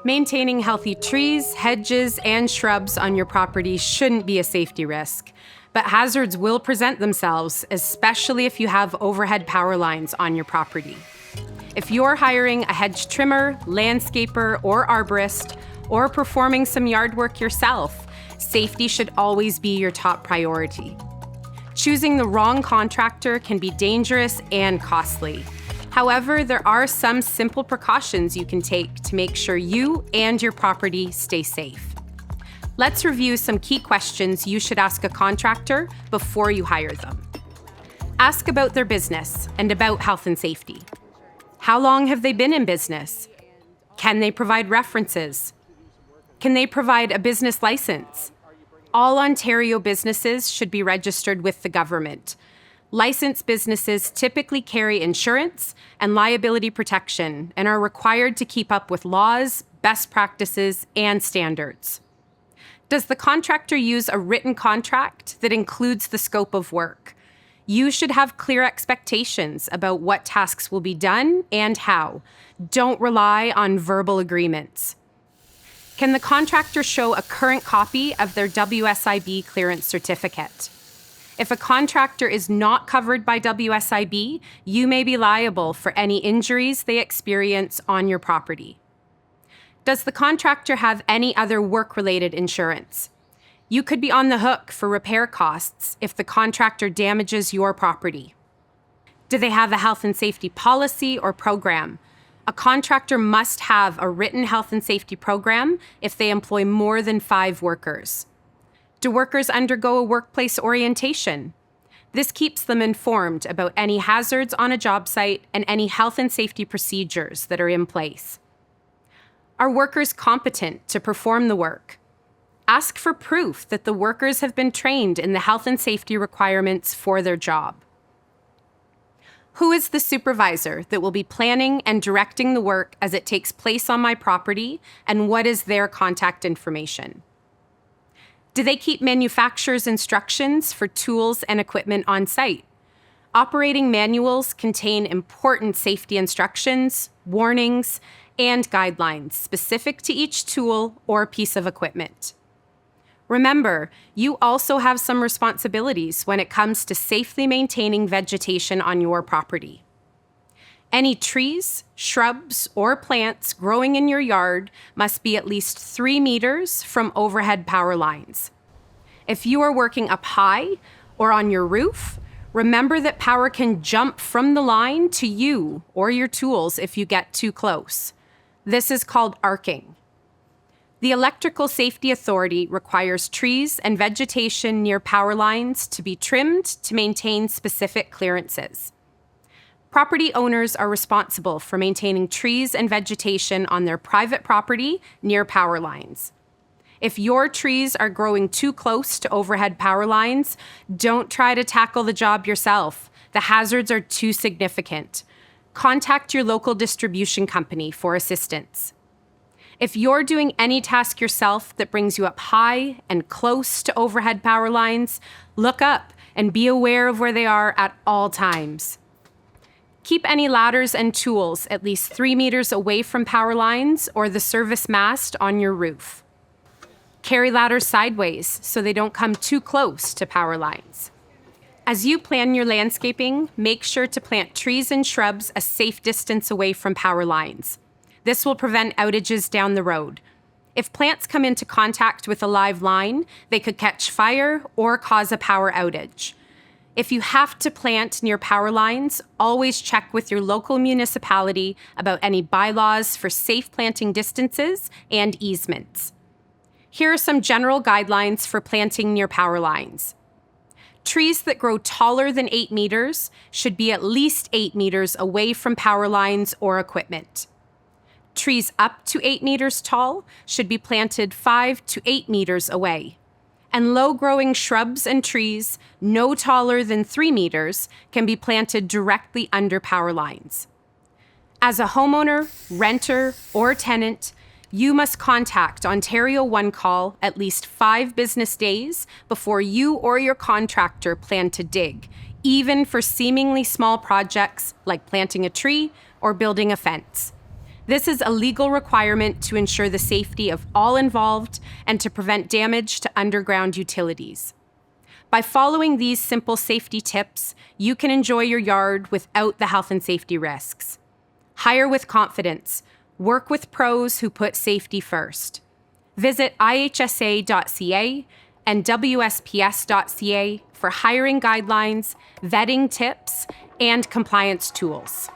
Maintaining healthy trees, hedges, and shrubs on your property shouldn't be a safety risk, but hazards will present themselves, especially if you have overhead power lines on your property. If you're hiring a hedge trimmer, landscaper, or arborist, or performing some yard work yourself, safety should always be your top priority. Choosing the wrong contractor can be dangerous and costly. However, there are some simple precautions you can take to make sure you and your property stay safe. Let's review some key questions you should ask a contractor before you hire them. Ask about their business and about health and safety. How long have they been in business? Can they provide references? Can they provide a business license? All Ontario businesses should be registered with the government. Licensed businesses typically carry insurance and liability protection and are required to keep up with laws, best practices, and standards. Does the contractor use a written contract that includes the scope of work? You should have clear expectations about what tasks will be done and how. Don't rely on verbal agreements. Can the contractor show a current copy of their WSIB clearance certificate? If a contractor is not covered by WSIB, you may be liable for any injuries they experience on your property. Does the contractor have any other work-related insurance? You could be on the hook for repair costs if the contractor damages your property. Do they have a health and safety policy or program? A contractor must have a written health and safety program if they employ more than 5 workers. Do workers undergo a workplace orientation? This keeps them informed about any hazards on a job site and any health and safety procedures that are in place. Are workers competent to perform the work? Ask for proof that the workers have been trained in the health and safety requirements for their job. Who is the supervisor that will be planning and directing the work as it takes place on my property, and what is their contact information? Do they keep manufacturer's instructions for tools and equipment on site? Operating manuals contain important safety instructions, warnings, and guidelines specific to each tool or piece of equipment. Remember, you also have some responsibilities when it comes to safely maintaining vegetation on your property. Any trees, shrubs, or plants growing in your yard must be at least 3 meters from overhead power lines. If you are working up high or on your roof, remember that power can jump from the line to you or your tools if you get too close. This is called arcing. The Electrical Safety Authority requires trees and vegetation near power lines to be trimmed to maintain specific clearances. Property owners are responsible for maintaining trees and vegetation on their private property near power lines. If your trees are growing too close to overhead power lines, don't try to tackle the job yourself. The hazards are too significant. Contact your local distribution company for assistance. If you're doing any task yourself that brings you up high and close to overhead power lines, look up and be aware of where they are at all times. Keep any ladders and tools at least 3 meters away from power lines or the service mast on your roof. Carry ladders sideways so they don't come too close to power lines. As you plan your landscaping, make sure to plant trees and shrubs a safe distance away from power lines. This will prevent outages down the road. If plants come into contact with a live line, they could catch fire or cause a power outage. If you have to plant near power lines, always check with your local municipality about any bylaws for safe planting distances and easements. Here are some general guidelines for planting near power lines. Trees that grow taller than 8 meters should be at least 8 meters away from power lines or equipment. Trees up to 8 meters tall should be planted 5 to 8 meters away. And low-growing shrubs and trees no taller than 3 meters can be planted directly under power lines. As a homeowner, renter, or tenant, you must contact Ontario One Call at least 5 business days before you or your contractor plan to dig, even for seemingly small projects like planting a tree or building a fence. This is a legal requirement to ensure the safety of all involved and to prevent damage to underground utilities. By following these simple safety tips, you can enjoy your yard without the health and safety risks. Hire with confidence. Work with pros who put safety first. Visit ihsa.ca and WSPS.ca for hiring guidelines, vetting tips, and compliance tools.